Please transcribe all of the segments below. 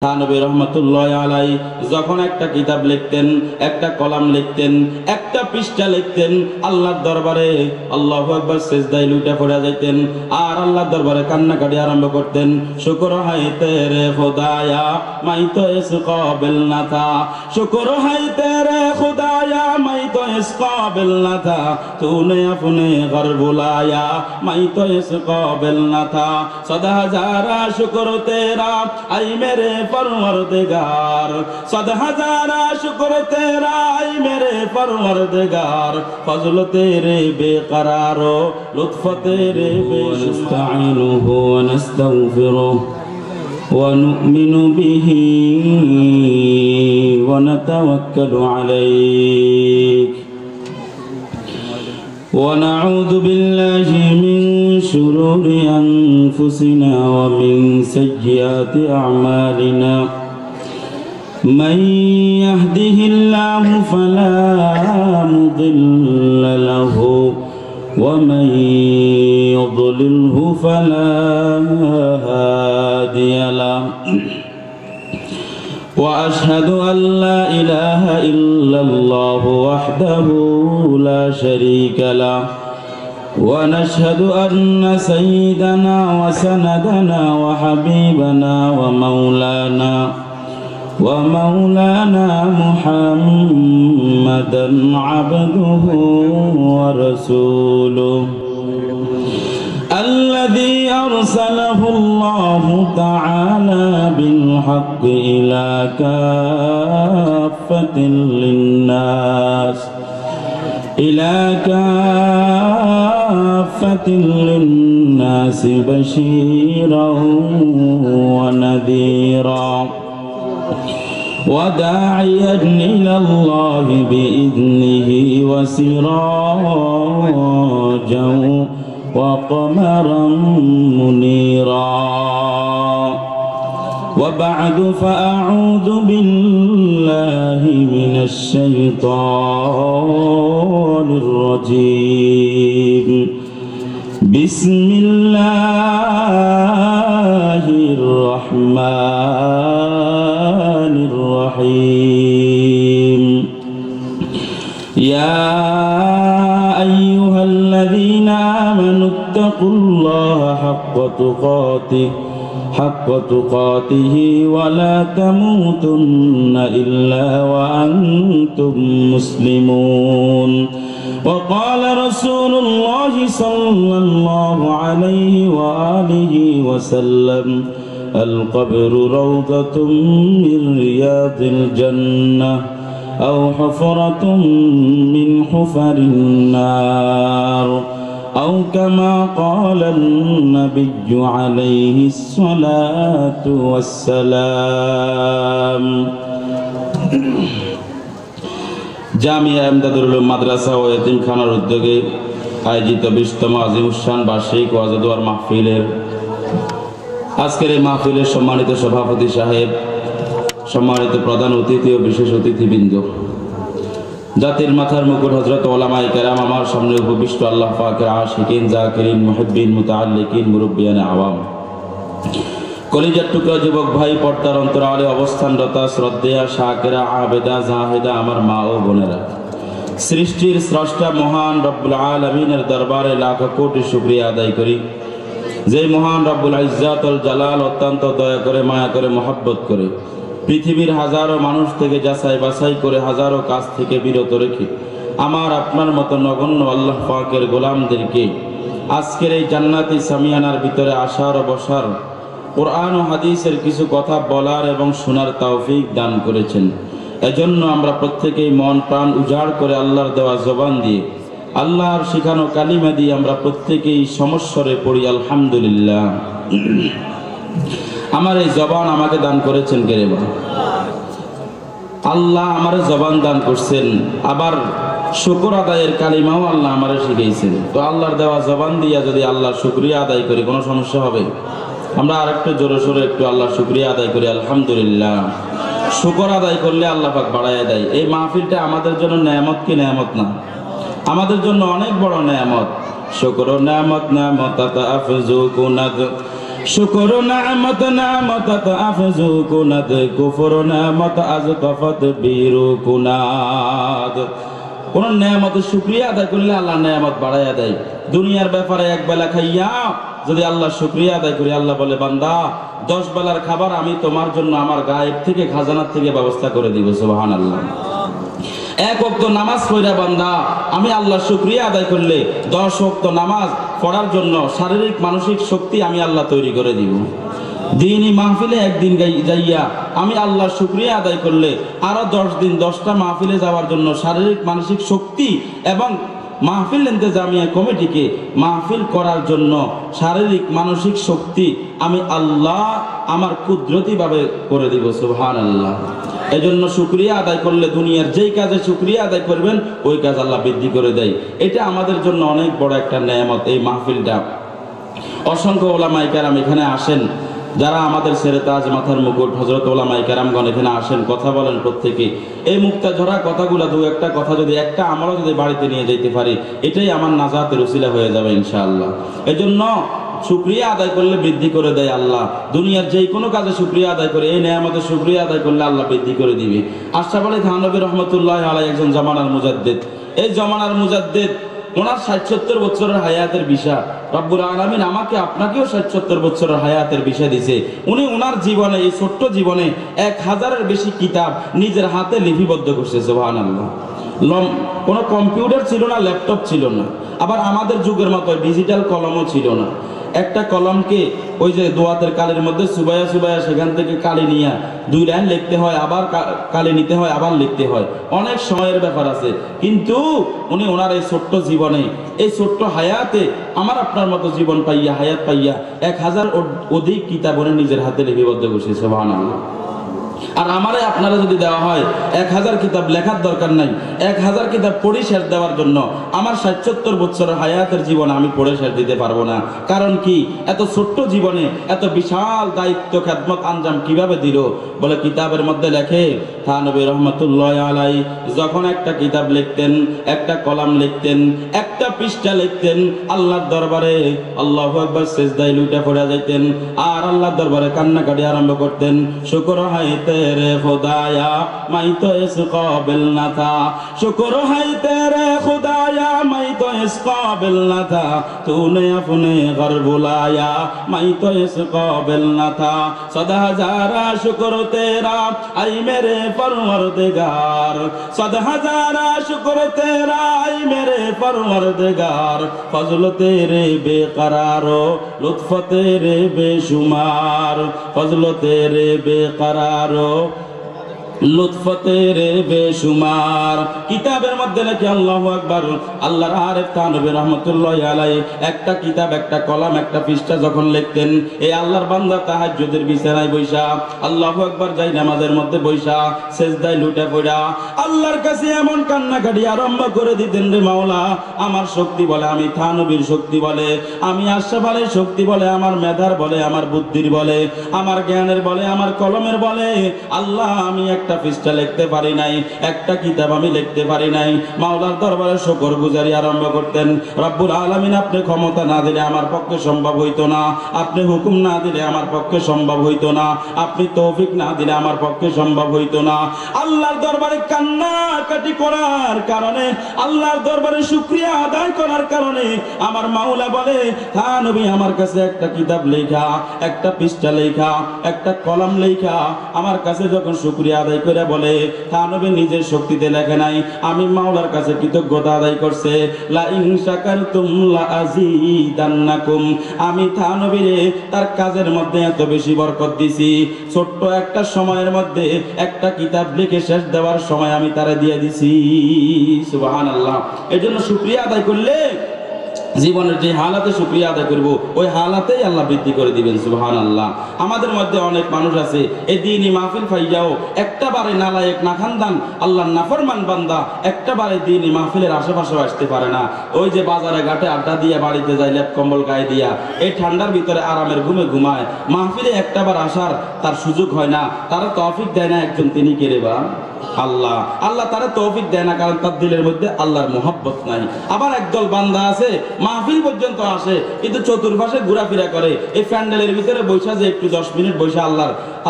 নবী রহমতুল্লাহ আলাই যখন একটা কিতাব লিখতেন, একটা কলাম লিখতেন, একটা পৃষ্ঠা লিখতেন, আল্লাহর দরবারে আল্লাহু আকবার সিজদায় লুটে পড়ে যাইতেন আর আল্লাহর দরবারে কান্নাকাটি আরম্ভ করতেন। শুকর হাই তেরে খোদায়া মাই তো ইস কাবিল না থা, শুকর হাই তেরে খোদায়া মাই তো ইস কাবিল না থা, তूने अपने घर बुलाया मैं तो इस काबिल न था, सदा हजारा शुक्र तेरा आई मेरे परवरदिगार, सद हजारा शुक्र तेरा आई मेरे परवरदिगार, फजल तेरे बेकरारो लुत्फ तेरे बेनस्तईनुहु व नस्तगफिरुह व नु'मिनु बिही व नतवक्कलु अलैह ونعوذ بالله من شرور أنفسنا ومن سيئات أعمالنا، من يهده الله فلا مضل له ومن يضلله فلا هادي له، وأشهد أن لا إله إلا الله وحده لا شريك له، ونشهد أن سيدنا وسندنا وحبيبنا ومولانا محمدا عبده ورسوله الذي أرسله الله تعالى بالحق إلى كافة للناس بشيرا ونذيرا وداعيا إلى الله بإذنه وسراجا وقمرا منيرا، وبعد فأعوذ بالله من الشيطان الرجيم، بسم الله الرحمن الرحيم، يا أيها الذين آمنوا اتقوا الله حق تقاته ولا تموتن إلا وأنتم مسلمون، وقال رسول الله صلى الله عليه وآله وسلم القبر روضة من رياض الجنة أو حفرة من حفر النار أو كما قال النبي عليه الصلاة والسلام। জামিয়া ইমদাদুল উলুম মাদ্রাসা ও এতিমখানার উদ্যোগে আয়োজিত 20তম আজিমুশান বার্ষিক ওয়াজ ও দোয়ার মাহফিলের আজকের এই মাহফিলের সম্মানিত সভাপতি সাহেব, সম্মানিত প্রধান অতিথি ও বিশেষ অতিথিবৃন্দ, জাতির মাথার মুকুট হযরত উলামায়ে কেরাম, আমার সামনে উপবিষ্ট আল্লাহ পাকের আশিকিন, জাকিরিন, মুহিব্বিন, মুতাআল্লিকিন, মুরব্বিয়ানে আওয়াম, কলিজার টুকরা যুবক ভাই, পর্দার অন্তরালে অবস্থানরত শ্রদ্ধেয়া, শাকেরা, আবেদা, জাহেদা, আমার মা ও বোনেরা, সৃষ্টির স্রষ্টা মহান রব্বুল আলামিনের দরবারে লাখ কোটি শুকরিয়া আদায় করি, যে মহান রব্বুল ইজ্জাতুল জালাল অত্যন্ত দয়া করে, মায়া করে, মহব্বত করে পৃথিবীর হাজারো মানুষ থেকে যাচাই বাছাই করে হাজারো কাজ থেকে বিরত রেখে আমার আপনার মতো নগণ্য আল্লাহ পাকের গোলামদেরকে আজকের এই জান্নাতি সামিয়ানার ভিতরে আসার ও বসার, কোরআন ও হাদিসের কিছু কথা বলার এবং শোনার তৌফিক দান করেছেন। এজন্য আমরা প্রত্যেকেই মন প্রাণ উজাড় করে আল্লাহর দেওয়া জবান দিয়ে, আল্লাহর শিখানো কালিমা দিয়ে আমরা প্রত্যেকেই সমস্বরে পড়ি আলহামদুলিল্লাহ। আমার এই জবান আমাকে দান করেছেন কে রে বা? আল্লাহ আমার জবান দান করছেন, আবার শুকর আদায়ের কালিমাও আল্লাহ আমারে শিখাইছেন। তো আল্লাহর দেওয়া জবান দিয়া যদি আল্লাহর শুকরিয়া আদায় করি কোনো সমস্যা হবে? আমরা আরেকটু জোরে সোরে একটু আল্লাহর শুকরিয়া আদায় করি আলহামদুলিল্লাহ। শুকর আদায় করলে আল্লাহ পাক বাড়াইয়া দেয়। এই মাহফিলটা আমাদের জন্য নেয়ামত কি নেয়ামত না? আমাদের জন্য অনেক বড় নেয়ামত। শুকর নেয়ামত নেয়ামত আফজু কুনাদ শুকর নামত নামত আফজু কুনাদ কুফর নামত আজকাফত বীরু কুনাদ। কোন নেয়ামতের শুকরিয়া আদায় করলে আল্লাহ নেয়ামত বাড়াইয়া দেয়। দুনিয়ার ব্যাপারে এক বেলা খাইয়া যদি আল্লাহ শুকরিয়া আদায় করি, আল্লাহ বলে বান্দা 10 বেলার খাবার আমি তোমার জন্য আমার গায়েব থেকে খাজানার থেকে ব্যবস্থা করে দিব। সুবহানাল্লাহ। এক ওয়াক্ত নামাজ পড়া বান্দা আমি আল্লাহ শুকরিয়া আদায় করলে 10 ওয়াক্ত নামাজ পড়ার জন্য শারীরিক মানসিক শক্তি আমি আল্লাহ তৈরি করে দিব। দিনই মাহফিলে একদিন যাইয়া আমি আল্লাহ শুকরিয়া আদায় করলে আরো 10 দিন 10টা মাহফিলে যাওয়ার জন্য শারীরিক মানসিক শক্তি এবং মাহফিল ইন্তেজামিয়া কমিটিকে মাহফিল করার জন্য শারীরিক মানসিক শক্তি আমি আল্লাহ আমার কুদরতিভাবে করে দিব। সুবহানাল্লাহ। এজন্য শুকরিয়া আদায় করলে দুনিয়ার যেই কাজে শুকরিয়া আদায় করবেন ওই কাজ আল্লাহ বৃদ্ধি করে দেয়। এটা আমাদের জন্য অনেক বড় একটা নেয়ামত এই মাহফিলটা। অসংখ্য ওলামায়ে কেরাম এখানে আসেন, যারা আমাদের ছেড়ে তাজ মাথার মুকুট হযরত ওলামায়ে কেরামগণ এখানে আসেন, কথা বলেন প্রত্যেকে। এই মুক্তা ঝরা কথাগুলো দু একটা কথা যদি একটা আমলও যদি বাড়িতে নিয়ে যেতে পারি, এটাই আমার নাজাতের উসিলা হয়ে যাবে ইনশাআল্লাহ। এজন্য শুকরিয়া আদায় করলে বৃদ্ধি করে দেয় আল্লাহ। দুনিয়ার যেই কোনো কাজে শুকরিয়া আদায় করে এই নেয়ামতের শুকরিয়া আদায় করলে আল্লাহ বৃদ্ধি করে দিবে। আশরাফ আলী থানভী রহমতুল্লাহ আলাইহি একজন জামানার মুজাদ্দিদ। এই জামানার মুজাদ্দিদ, ওনার 60-70 বছরের হায়াতের বিষয় রব্বুল আলামিন আমাকে আপনাকেও 60-70 বছরের হায়াতের বিষয় দিছে। উনি ওনার জীবনে এই ছোট্ট জীবনে 1000-এর বেশি কিতাব নিজের হাতে লিপিবদ্ধ করছে। সুবহানাল্লাহ। কোনো কম্পিউটার ছিল না, ল্যাপটপ ছিল না, আবার আমাদের যুগের মতো ডিজিটাল কলমও ছিল না। একটা কলমকে ওই যে দোয়াতের কালির মধ্যে সুবাইয়া সুবাইয়া সেখান থেকে কালি নিয়ে 2 লাইন লিখতে হয়, আবার কালি নিতে হয়, আবার লিখতে হয়, অনেক সময়ের ব্যাপার আছে। কিন্তু উনি ওনার এই ছোট্ট জীবনে এই ছোট্ট হায়াতে আমার আপনার মতো জীবন পাইয়া হায়াত পাইয়া 1000 অধিক কিতাব উনি নিজের হাতে লিপিবদ্ধ করছে। সুবহানাল্লাহ। আর আমারে আপনারা যদি দেওয়া হয় 1000 কিতাব লেখার দরকার নাই, 1000 কিতাব পড়ে শেষ দেওয়ার জন্য আমার 60-70 বছরের হায়াতের জীবন আমি পড়ে শেষ দিতে পারবো না। কারণ কি, এত ছোট্ট জীবনে এত বিশাল দায়িত্ব খেদমত আঞ্জাম কিভাবে দিল? বলে কিতাবের মধ্যে লেখে থানভী রহমতুল্লাহ আলাইহি যখন একটা কিতাব লিখতেন, একটা কলাম লিখতেন, একটা পৃষ্ঠা লিখতেন, আল্লাহর দরবারে আল্লাহু আকবার সিজদায় লুটা পড়ে যাইতেন আর আল্লাহর দরবারে কান্নাকাটি আরম্ভ করতেন। শুকর হয় तेरे खुदाया मैं तो इस काबिल न था, शुक्र है तेरे खुदाया मैं तो इस काबिल न था, तूने अपने घर बुलाया मैं तो इस काबिल न था, 100,000 शुक्र तेरा आई मेरे परवरदिगार, 100,000 शुक्र तेरा आई मेरे परवरदिगार, फजल तेरे बेकरारो लुत्फ तेरे बेशुमार, फजल तेरे बेकरार लुत्फ तेरे बेशुमार। কিতাবের মধ্যে নাকি আল্লাহু আকবার আল্লাহর আরেফ থানভী রাহমাতুল্লাহ আলাইহি একটা কিতাব, একটা কলাম, একটা পৃষ্ঠা যখন লিখতেন, এই আল্লাহর বান্দা তাহাজ্জুদের বিছানায় বৈশা আল্লাহু আকবার যাই নামাজের মধ্যে বৈশা সিজদায় লুটা পড়া আল্লাহর কাছে এমন কান্নাকাটি আরম্ভ করে দিতেন, রে মাওলা আমার শক্তি বলে, আমি থানভীর শক্তি বলে, আমি আশরাফ আলীর শক্তি বলে, আমার মেধার বলে, আমার বুদ্ধির বলে, আমার জ্ঞানের বলে, আমার কলমের বলে, আল্লাহ আমি একটা পৃষ্ঠা লিখতে পারি নাই, একটা কিতাব আমি লিখতে পারি নাই। মাওলার দরবারে শুকর গুজারি আরম্ভ করতেন। রব্বুল আলামিন আপনি ক্ষমতা না দিলে আমার পক্ষে সম্ভব হইতো না, আপনি হুকুম না দিলে আমার পক্ষে সম্ভব হইতো না, আপনি তৌফিক না দিলে আমার পক্ষে সম্ভব হইতো না। আল্লাহর দরবারে কান্নাকাটি করার কারণে, আল্লাহর দরবারে শুকরিয়া আদায় করার কারণে আমার মাওলা বলে, হ্যাঁ নবী আমার কাছে একটা কিতাব লেখা, একটা পৃষ্ঠা লেখা, একটা কলম লেখা আমার কাছে যখন শুকরিয়া আদায় করে বলে, থানভী নিজের শক্তিতে লেখে নাই, আমি মাওলার কাছে কৃতজ্ঞতা আদায় করছে, লা ইন শাকারতুম লা আযীদান্নাকুম, আমি থানভীরে তার কাজের মধ্যে এত বেশি বরকত দিছি, ছোট্ট একটা সময়ের মধ্যে একটা কিতাব লিখে শেষ দেওয়ার সময় আমি তারে দিয়ে দিছি। সুবহানাল্লাহ। এজন্য শুকরিয়া আদায় করলে জীবনের যে হালাতে শুকরিয়া আদায় করব ওই হালাতেই আল্লাহ বৃদ্ধি করে দিবেন। সুবহানাল্লাহ। আমাদের মধ্যে অনেক মানুষ আছে এই দিনই মাহফিল পাইয়াও একটা বারে নালায়েক না খানদান আল্লাহর নাফরমান বান্দা একটা বারে দিনই মাহফিলের আশেপাশেও আসতে পারে না। ওই যে বাজারে ঘাটে আড্ডা দিয়ে বাড়িতে যায় লেপ কম্বল গায়ে দিয়া এই ঠান্ডার ভিতরে আরামের ঘুমে ঘুমায়, মাহফিলে একটা বার আসার তার সুযোগ হয় না, তারা তৌফিক দেয় না। একজন তিনি কে রে বা? আল্লাহ। আল্লাহ তারা তৌফিক দেয় না কারণ তার দিলের মধ্যে আল্লাহর মোহাব্বত নাই। আবার একদল বান্দা আছে মাহফিল পর্যন্ত আসে, কিন্তু চতুর্পাশে ঘোরাফেরা করে। এই প্যান্ডেলের ভিতরে বৈশা যে একটু 10 মিনিট বৈশা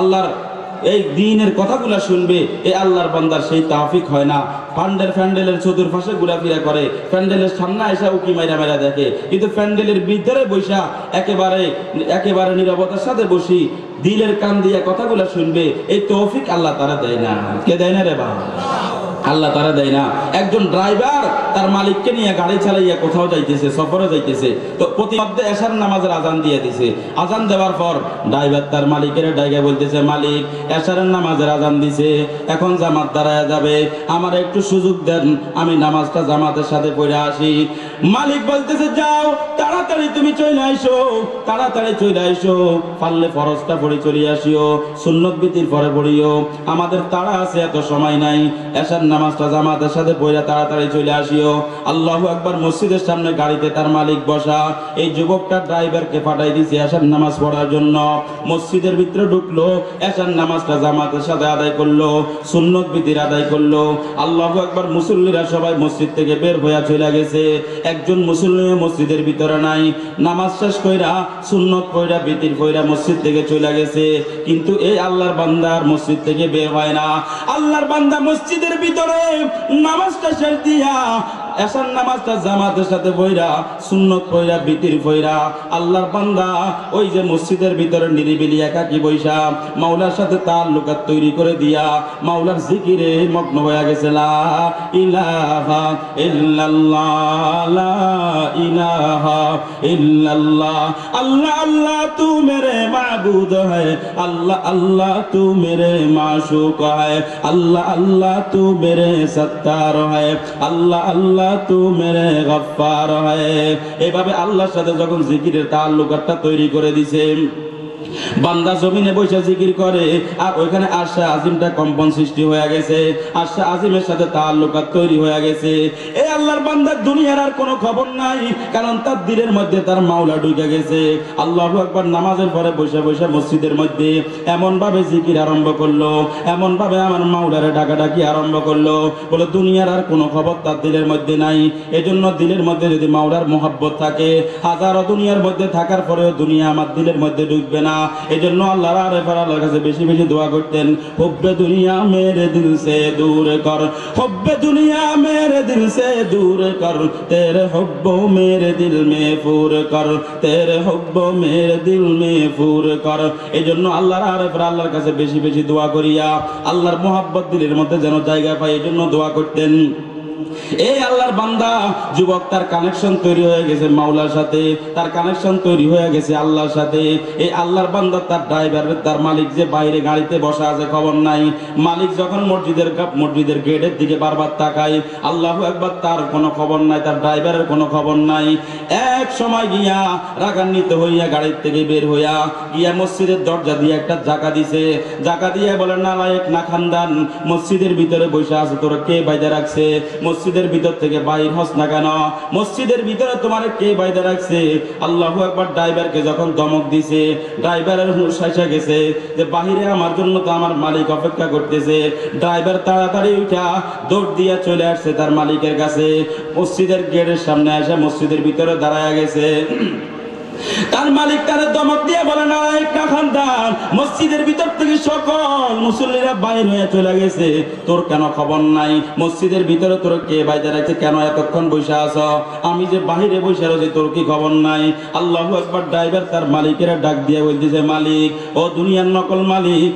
আল্লাহর এই দ্বীনের কথাগুলা শুনবে, এই আল্লাহর বান্দার সেই তৌফিক হয় না। প্যান্ডেলের চতুর্পাশে ঘোরাফেরা করে, প্যান্ডেলের সামনে এসে উকি মাইরা দেখে, কিন্তু প্যান্ডেলের ভিতরে বৈশা একেবারে নীরবতার সাথে বসি দিলের কান দিয়ে কথাগুলা শুনবে, এই তৌফিক আল্লাহ তারা দেয় না। কে দেয় না রে বাবা? আল্লাহ তারা দেয় না। একজন ড্রাইভার তার মালিককে নিয়ে গাড়ি চালাইয়া কোথাও যাইতেছে, সফরে যাইতেছে, তো প্রতিমধ্যে এশার নামাজের আজান দিয়ে দিছে। আজান দেওয়ার পর ড্রাইভার তার মালিকের ডাইকে বলতেছে, মালিক এশারের নামাজের আজান দিছে, এখন জামাত দাঁড়ায় যাবে, আমার একটু সুযোগ দেন, আমি নামাজটা জামাতের সাথে পড়ে আসি। মালিক বলতেছে, যাও তাড়াতাড়ি তুমি চলে আইসো, তাড়াতাড়ি চলে আইসো, পারলে ফরজটা পড়ে চলে আসিও, সুন্নত বিতির পরে পড়িও, আমাদের তাড়া আছে, এত সময় নাই, এশার নামাজটা জামাতের সাথে পড়ে তাড়াতাড়ি চলে আসিও। আল্লাহু আকবার। মসজিদের সামনে গাড়িতে তার মালিক বসা, এই যুবকটা ড্রাইভারকে পাঠাই দিয়েছে এশার নামাজ পড়ার জন্য। মসজিদের ভিতরে ঢুকলো, এশার নামাজটা জামাতের সাথে আদায় করলো, সুন্নত বিতির আদায় করলো। আল্লাহু আকবার। মুসল্লিরা সবাই মসজিদ থেকে বের হয়ে চলে গেছে, একজন মুসল্লি মসজিদের ভিতরে নাই। নামাজ শেষ কইরা সুন্নত পড়া বিতির পড়া মসজিদ থেকে চলে গেছে, কিন্তু এই আল্লাহর বান্দার মসজিদ থেকে বের হয় না। আল্লাহর বান্দা মসজিদের ভিতরে নামাজটা শেষ দিয়া এশার নামাজটা জামাতের সাথে পড়া সুন্নত পড়া বিতির পড়া আল্লাহর বান্দা ওই যে মসজিদের ভিতরে নিরিবিলি একাকী বৈশা মাওলার সাথে তাআল্লুকাত তৈরি করে দিয়া মাওলার জিকিরে মগ্ন হয়ে গেছে। লা ইলাহা ইল্লাল্লাহ, লা ইলাহা ইল্লাল্লাহ, আল্লাহ আল্লাহ তু মেরে মাবুদ হ্যায়, আল্লাহ আল্লাহ তু মেরে মাশুক হ্যায়, আল্লাহ আল্লাহ তু মেরে সত্তার হ্যায়, আল্লাহ আল্লাহ তু মেরে গফফার হ্যায়। এভাবে আল্লাহর সাথে যখন জিকিরের তাআল্লুকাতটা তৈরি করে দিছে, বান্দা জমিনে বসে জিকির করে, আর ওইখানে আরশে আজিমটা কম্পন সৃষ্টি হয়ে গেছে, আরশে আজিমের সাথে তাআল্লুকাত তৈরি হয়ে গেছে। এই আল্লাহর বান্দার দুনিয়ার আর কোনো খবর নাই, কারণ তার দিলের মধ্যে তার মাওলা ঢুকে গেছে। আল্লাহু আকবার। নামাজের পরে বসে বসে মসজিদের মধ্যে এমন ভাবে জিকির আরম্ভ করলো, এমন ভাবে আমার মাওলারে ডাকাডাকি আরম্ভ করলো, বলে দুনিয়ার আর কোনো খবর তার দিলের মধ্যে নাই। এজন্য দিলের মধ্যে যদি মাওলার মোহাব্বত থাকে, হাজারো দুনিয়ার মধ্যে থাকার পরেও দুনিয়া আমার দিলের মধ্যে ঢুকবে না। এজন্য আল্লাহর কাছে বেশি বেশি দোয়া করতেন, হুব্বে দুনিয়া মেরে দিল সে দূর কর, হুব্বে দুনিয়া মেরে দিল সে দূর কর, তেরে হুব্বো মেরে দিল মে ফুর কর, তেরে হুব্বো মেরে দিল মে ফুর কর। এজন্য আল্লাহর কাছে বেশি বেশি দোয়া করিয়া আল্লাহর মোহাব্বত দিলের মধ্যে যেন জায়গা পায়, এজন্য দোয়া করতেন। এই আল্লাহর বান্দা যুবক, তার কানেকশন তৈরি হয়ে গেছে মাওলার সাথে, তার কানেকশন তৈরি হয়ে গেছে আল্লাহর সাথে। এই আল্লাহর বান্দা তার ড্রাইভার, তার মালিক যে বাইরে গাড়িতে বসা আছে খবর নাই। মালিক যখন মসজিদের গেটের দিকে বারবার তাকায়, আল্লাহু আকবার, তার কোনো খবর নাই, তার ড্রাইভারের কোনো খবর নাই। এক সময় গিয়া রাগান্বিত হইয়া গাড়ির থেকে বের হইয়া গিয়া মসজিদের দরজা দিয়ে একটা জাকা দিছে, জাকা দিয়ে বলে, নালায়েক না খানদান, মসজিদের ভিতরে বসে আছে, তোরা কে বাইদা রাখছে? মসজিদের ভিতর থেকে বাইর হস না কেন? মসজিদের ভিতরে তোমার কে বাইদা রাখছে? আল্লাহু আকবার। ড্রাইভারকে যখন ধমক দিছে, ড্রাইভারের হুঁশ এসে গেছে যে বাহিরে আমার জন্য তো আমার মালিক অপেক্ষা করতেছে। ড্রাইভার তাড়াতাড়ি উঠা দৌড় দিয়ে চলে আসছে তার মালিকের কাছে। মসজিদের গেটের সামনে এসে মসজিদের ভিতরে দাঁড়ায় গেছে। তার মালিক তার ধমক দিয়ে বলে, না খানদান, মসজিদের ভিতর থেকে সকল মুসল্লিরা বাইর হয়ে চলে গেছে, তোর কেন খবর নাই? মসজিদের ভিতরে তোর কে বাইরে রাখছে? কেন এতক্ষণ বসে আছো? আমি যে বাহিরে বসে রয়েছি, তোর কি খবর নাই? আল্লাহু আকবার। ড্রাইভার তার মালিকেরা ডাক দিয়ে বলতেছে, মালিক, ও দুনিয়ার নকল মালিক,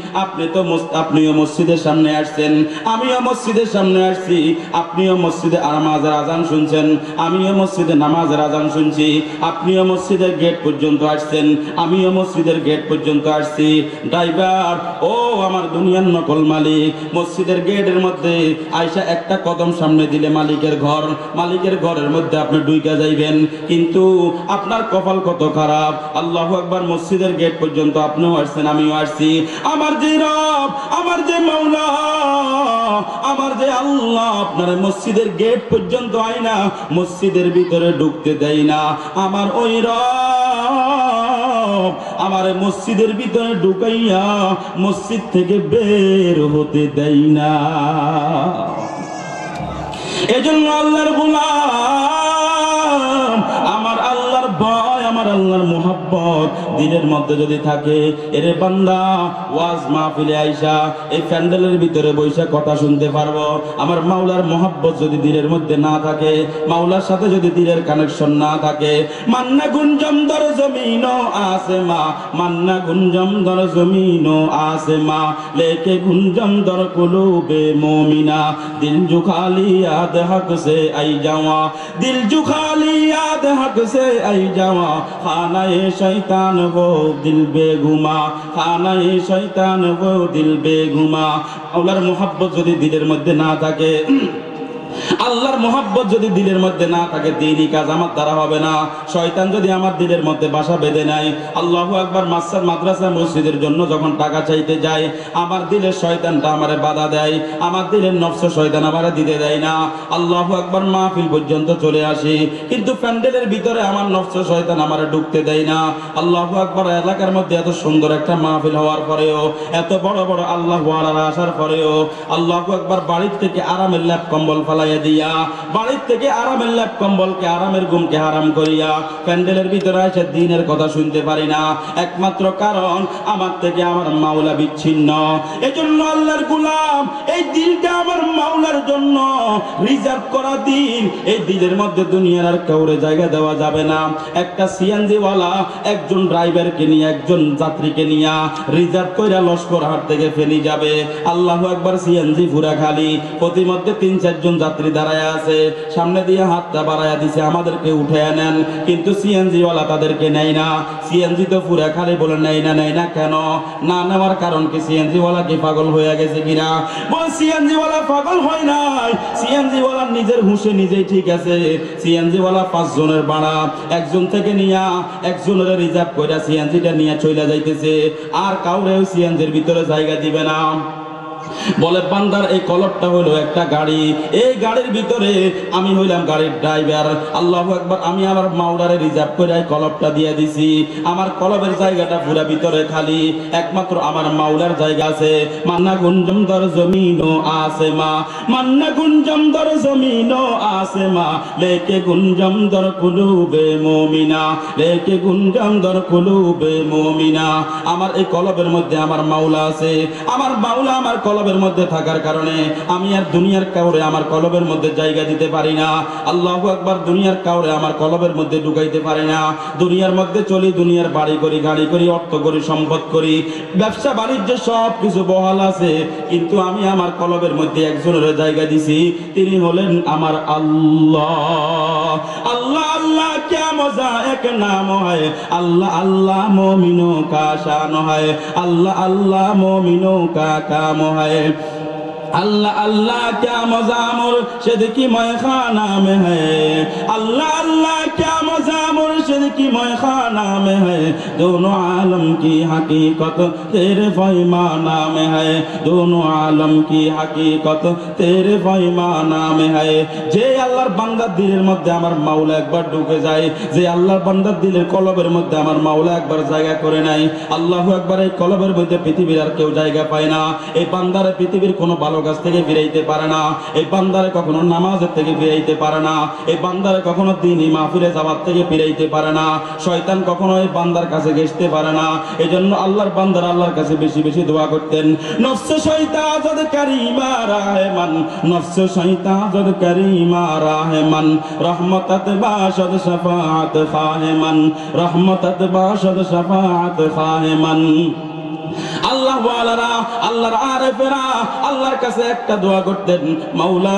আপনিও মসজিদের সামনে আসছেন, আমিও মসজিদের সামনে আসছি, আপনিও মসজিদে নামাজের আজান শুনছেন, আমিও মসজিদে নামাজের আজান শুনছি, আপনিও মসজিদের গেট পর্যন্ত আসছেন, আমিও মসজিদের গেট পর্যন্ত আসছি। ড্রাইভার, ও আমার দুনিয়ার নকল মালিক, মসজিদের গেটের মধ্যে আয়সা একটা কদম সামনে দিলে মালিকের ঘর, মালিকের ঘরের মধ্যে আপনি ঢুইকা যাইবেন, কিন্তু আপনার কপাল কত খারাপ। আল্লাহু আকবার। মসজিদের গেট পর্যন্ত আপনিও আসছেন, আমিও আসছি। আমার যে রব, আমার যে মাওলা, আমার যে আল্লাহ আপনার মসজিদের গেট পর্যন্ত আইনা মসজিদের ভিতরে ঢুকতে দেয় না। আমার ওই রব আমার মসজিদের ভিতরে ঢুকাইয়া মসজিদ থেকে বের হতে দেয় না। এজন্য আল্লাহর গোলাম, আমার দিলের মধ্যে যদি থাকে, এরে বান্দা ওয়াজ মাহফিলে আইসা এই প্যান্ডেলের ভিতরে বৈশা কথা শুনতে পারবো। আমার মাওলার মহব্বত যদি দিলের মধ্যে না থাকে, মাওলার সাথে যদি দিলের কানেকশন না থাকে, মান্না গুঞ্জম দর জমিন আসেমা, মান্না গুঞ্জম দর জমিন আসেমা, लेके गुंजम दर कुलूबे मोमिना, दिल जो खाली याद हक से आई जावा, दिल जो खाली याद हक से आई जावा, खाना ये शैतान वो दिल बेगुमा, खाना ये शैतान वो दिल बेगुमा। আল্লাহর মোহাব্বত যদি দিলের মধ্যে না থাকে, আল্লাহর মোহাব্বত যদি দিলের মধ্যে না থাকে, দিনই কাজ আমার দ্বারা হবে না। শয়তান যদি আমার দিলের মধ্যে বাসা বেঁধে নাই, আল্লাহু আকবার, মাদ্রাসা মসজিদের জন্য যখন টাকা চাইতে যায়, আমার দিলের শয়তানটা আমারে বাধা দেয়, আমার দিলের নফস শয়তান আমারে দিতে দেয় না। আল্লাহু আকবার, মাহফিল পর্যন্ত চলে আসি, কিন্তু প্যান্ডেলের ভিতরে আমার নফস শয়তান আমারে ঢুকতে দেয় না। আল্লাহু আকবার, এলাকার মধ্যে এত সুন্দর একটা মাহফিল হওয়ার পরেও, এত বড় বড় আল্লাহ ওয়ালারা আসার পরেও, আল্লাহু আকবার, বাড়ির থেকে আরামের ল্যাপ কম্বল ফালাইয়া দিয়া, বাড়ির থেকে আরামের ল্যাপ কম্বলকে, আরামের ঘুমকে হারাম করিয়া প্যান্ডেলের ভিতরে এসে দিনের কথা শুনতে পারি না। একমাত্র কারণ আমার থেকে আমার মাওলা বিচ্ছিন্ন। এজন্য আল্লাহর গোলাম, এই দিলটা আমার মাওলার জন্য রিজার্ভ করা দিন। এই দিলের মধ্যে দুনিয়ার আর কাউরে জায়গা দেওয়া যাবে না। একটা সিএনজি ওয়ালা একজন ড্রাইভারকে নিয়ে, একজন যাত্রীকে নিয়ে রিজার্ভ কইরা লস্করহাট থেকে ফেলি যাবে। আল্লাহু আকবার, সিএনজি পুরা খালি, প্রতিমধ্যে ৩-৪ জন যাত্রী দাঁড়ায় আছে, সামনে দিয়ে হাতটা বাড়ায়া দিছে আমাদেরকে উঠে নেন, কিন্তু সিএনজি ওয়ালা তাদেরকে নেয় না। সিএনজি তো পুরা খালি, বলে নেয় না কেন? না নেওয়ার কারণ কি? সিএনজি ওয়ালা কি পাগল হয়ে গেছে কিনা? বল, সিএনজি ওয়ালা পাগল হয় নাই, সিএনজি ওয়ালা নিজের হুঁশে নিজেই ঠিক আছে। সিএনজি ওয়ালা ৫ জনের ভাড়া, একজন থেকে নিয়া একজনের রিজার্ভ করে সিএনজিটা নিয়ে চলে যাইতেছে, আর কাউরে সিএনজির ভিতরে জায়গা দিবে না। বলে বান্দার এই কলবটা হলো একটা গাড়ি, এই গাড়ির ভিতরে আমি হইলাম গাড়ির ড্রাইভার। আল্লাহু আকবার, আমি আমার মাওলারে রিজার্ভ করে এই কলবটা দিয়ে দিছি। আমার কলবের জায়গাটা পুরা ভিতরে খালি, একমাত্র আমার মাওলার জায়গা আছে। মান্না গুঞ্জম দর জমিন ও আসেমা, মান্না গুঞ্জম দর জমিন ও আসেমা, লেকে গুঞ্জম দর কুলুবে মুমিনা, লেকে গুঞ্জম দর কুলুবে মুমিনা। আমার এই কলবের মধ্যে আমার মাওলা আছে। আমার মাওলা আমার কলবের মধ্যে থাকার কারণে আমি আর দুনিয়ার কাউরে আমার কলবের মধ্যে জায়গা দিতে পারি না। আল্লাহু আকবার, দুনিয়ার কাউরে আমার কলবের মধ্যে ঢুকাইতে পারি না। দুনিয়ার মধ্যে চলি, দুনিয়ার বাড়ি করি, গাড়ি করি, অর্থ করি, সম্পদ করি, ব্যবসা বাণিজ্য সব কিছু বহাল আছে, কিন্তু আমি আমার কলবের মধ্যে একজনের জায়গা দিছি, তিনি হলেন আমার আল্লাহ। আল্লাহ আল্লাহ क्या मजा एक नाम है, अल्लाह अल्लाह मोमिनों का शान है, अल्लाह अल्लाह मोमिनों का काम है। अल्लाह अल्लाह क्या मजा मुर्शिद की मैखाना में है, अल्लाह अल्लाह क्या मजा मुर्शिद की मैखाना में है, दोनों आलम की हकीकत तेरे पैमाना में है, दोनों आलम की हकीकत तेरे पैमाना में है। যে আল্লাহর বান্দার দিলের মধ্যে আমার মাওলা একবার ঢুকে যায়, যে আল্লাহর বান্দার দিলের কলবের মধ্যে আমার মাওলা একবার জায়গা করে নাই, আল্লাহু আকবার, এই কলবের মধ্যে পৃথিবীর আর কেউ জায়গা পায় না। এই বান্দারে পৃথিবীর কোনো ভালো কাজ থেকে ফিরাইতে পারে না, এই বান্দারে কখনো নামাজের থেকে ফিরাইতে পারে না, এই বান্দারে কখনো দ্বীনি মাহফিলে যাওয়ার থেকে ফিরাইতে পারে না, শয়তান কখনো এই বান্দার কাছে ঘেঁষতে পারে না। এজন্য আল্লাহর বান্দারা আল্লাহর কাছে বেশি বেশি দোয়া করতেন। নফস শয়তান জদ করিমা রাহমান, নফস শয়তান জদ করিমা রাহমান, রহমতত বাশদ শাফাআত খাহেমান, রহমতত বাশদ শাফাআত খাহেমান। আল্লাহ ওয়ালারা, আল্লাহর আরেফেরা আল্লাহর কাছে একটা দোয়া করতেন, মাওলা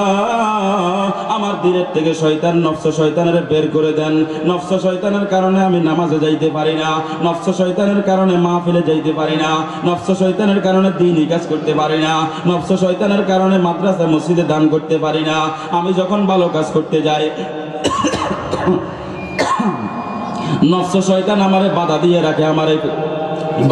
আমার দিলের থেকে শয়তান, নফস শয়তানের বের করে দেন। নফস শয়তানের কারণে আমি নামাজে যাইতে পারি না, নফস শয়তানের কারণে মাহফিলে যাইতে পারি না, নফস শয়তানের কারণে দ্বীনি কাজ করতে পারি না, নফস শয়তানের কারণে মাদ্রাসা মসজিদে দান করতে পারি না। আমি যখন ভালো কাজ করতে যাই, নফস শয়তান আমারে বাধা দিয়ে রাখে, আমারে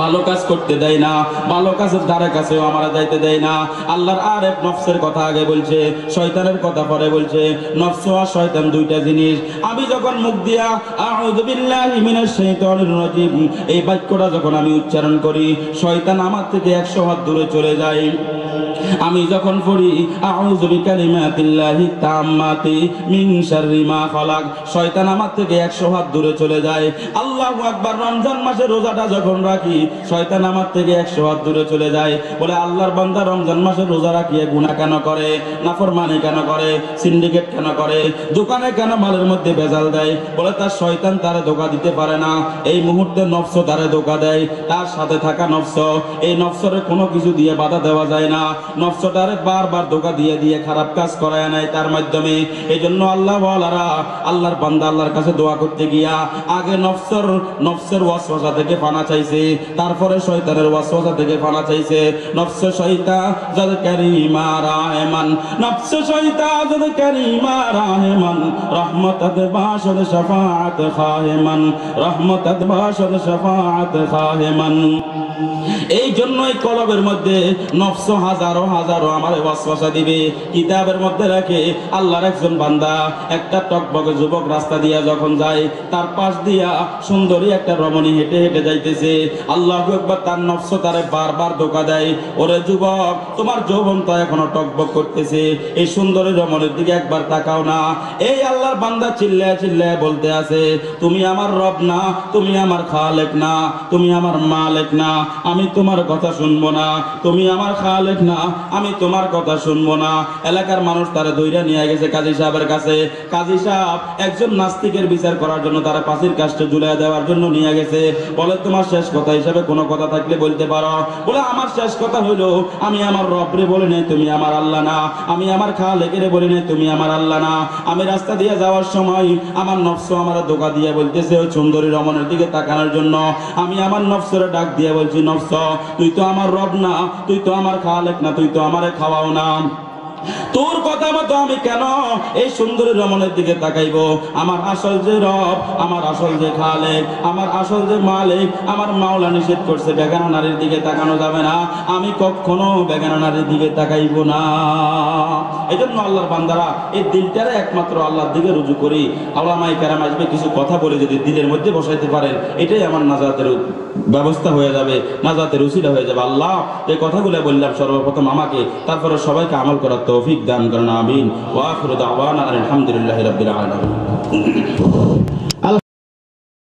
ভালো কাজ করতে দেয় না, ভালো কাজের ধারে কাছেও আমরা যাইতে দেয় না। আল্লাহর আরেফ নফসের কথা আগে বলছে, শয়তানের কথা পরে বলছে। নফস আর শয়তান দুইটা জিনিস। আমি যখন মুখ দিয়া আউযু বিল্লাহি মিনাশ শাইতানির রাজিম এই বাক্যটা যখন আমি উচ্চারণ করি, শয়তান আমার থেকে 100 হাত দূরে চলে যায়। আমি যখন পড়ি আউযু বিকালিমাতিল্লাহি তাম্মাতি মিন শাররি মা খালাক, শয়তান আমার থেকে 100 হাত দূরে চলে যায়। আল্লাহু আকবার। রমজান মাসে রোজাটা যখন রাখি শয়তান আমার থেকে 100 হাত দূরে চলে যায়। বলে আল্লাহর বান্দা রমজান মাসে রোজা রাখিয়ে গুনাহ কেন করে, নাফরমানি কেন করে, সিন্ডিকেট কেন করে, দোকানে কেন মালের মধ্যে ভেজাল দেয়? বলে তার শয়তান তারে ধোঁকা দিতে পারে না। এই মুহূর্তে নফস তারে ধোঁকা দেয়। তার সাথে থাকা নফস, এই নফসরে কোনো কিছু দিয়ে বাধা দেওয়া যায় না। নফসটারে বারবার ধোঁকা দিয়ে দিয়ে খারাপ কাজ করায় নেয় তার মাধ্যমে। এই জন্য আল্লাহ ওয়ালারা, আল্লাহর বান্দা আল্লাহর কাছে দোয়া করতে গিয়া আগে নফসের ওয়াসওয়াসা থেকে পানা চাইছে, তারপরে শয়তানের ওয়াসওয়াসা থেকে পানা চাইছে। নফস শয়তান যাদ কারীমা রাহমান, নফস শয়তান যাদ কারীমা রাহমান, রহমতাত বাশদ শাফাআত খাহেমান, রহমতাত বাশদ শাফাআত খাহেমান। এই জন্যই কলবের মধ্যে নফস হাজারো হাজারো আমার ওয়াসওয়াসা দিবে। কিতাবের মধ্যে রাখে আল্লাহর একজন বান্দা একটা টকবকে যুবক রাস্তা দিয়া যখন যায়, তার পাশ দিয়া সুন্দরী একটা রমণী হেঁটে হেঁটে যাইতেছে। আল্লাহু আকবার। তার নফস তারে বারবার ধোঁকা দেয়, ওরে যুবক তোমার যৌবন তো এখনো টকবক করতেছে, এই সুন্দরী রমণীর দিকে একবার তাকাও না। এই আল্লাহর বান্দা চিল্লায় চিল্লায় বলতে আছে, তুমি আমার রব না, তুমি আমার খালেক না, তুমি আমার মালিক না, আমি তোমার কথা শুনবো না। তুমি আমার খালেক না, আমি তোমার কথা শুনবো না। এলাকার মানুষ তারা দইরা নিয়ে গেছে কাজী সাহেবের কাছে। কাজী সাহেব একজন নাস্তিকের বিচার করার জন্য তারা ফাঁসির কাস্টে ঝুলিয়ে দেওয়ার জন্য নিয়ে গেছে। বলে তোমার শেষ কথা হিসাবে কোনো কথা থাকলে বলতে পারো। বলে আমার শেষ কথা হইলো, আমি আমার রবরে বলি নাই তুমি আমার আল্লাহ না, আমি আমার খালেকেরে বলি নাই তুমি আমার আল্লাহ না। আমি রাস্তা দিয়ে যাওয়ার সময় আমার নফস আমার ধোঁকা দিয়ে বলতেছে ওই সুন্দরী রমণের দিকে তাকানোর জন্য। আমি আমার নফসের ডাক দিয়ে বলছি, নফস তুই তো আমার রব না, তুই তো আমার খালেক না, তুই তো আমারে খাওয়াও না। তোর কথা মতো আমি কেন এই সুন্দরী রমণের দিকে তাকাইবো? আমার আসল যে রব, আমার আসল যে খালেক, আমার আসল যে মালিক, আমার মাওলা নিষেধ করছে বেগানা নারীর দিকে তাকানো যাবে না। আমি কখনো বেগানা নারীর দিকে তাকাইবো না। এই জন্য আল্লাহর বান্দারা এই দিলটারে একমাত্র আল্লাহর দিকে রুজু করি। ওলামায়ে কেরাম আসবে কিছু কথা বলে যদি দিলের মধ্যে বসাইতে পারেন, এটাই আমার নাজাতের ব্যবস্থা হয়ে যাবে, নাজাতের উসিলা হয়ে যাবে। আল্লাহ এই কথাগুলো বললাম সর্বপ্রথম আমাকে, তারপরে সবাইকে আমল করার তৌফিক দান করেন। আমিন। ওয়া আখিরু দাওয়ানা আলহামদুলিল্লাহি রাব্বিল আলামিন।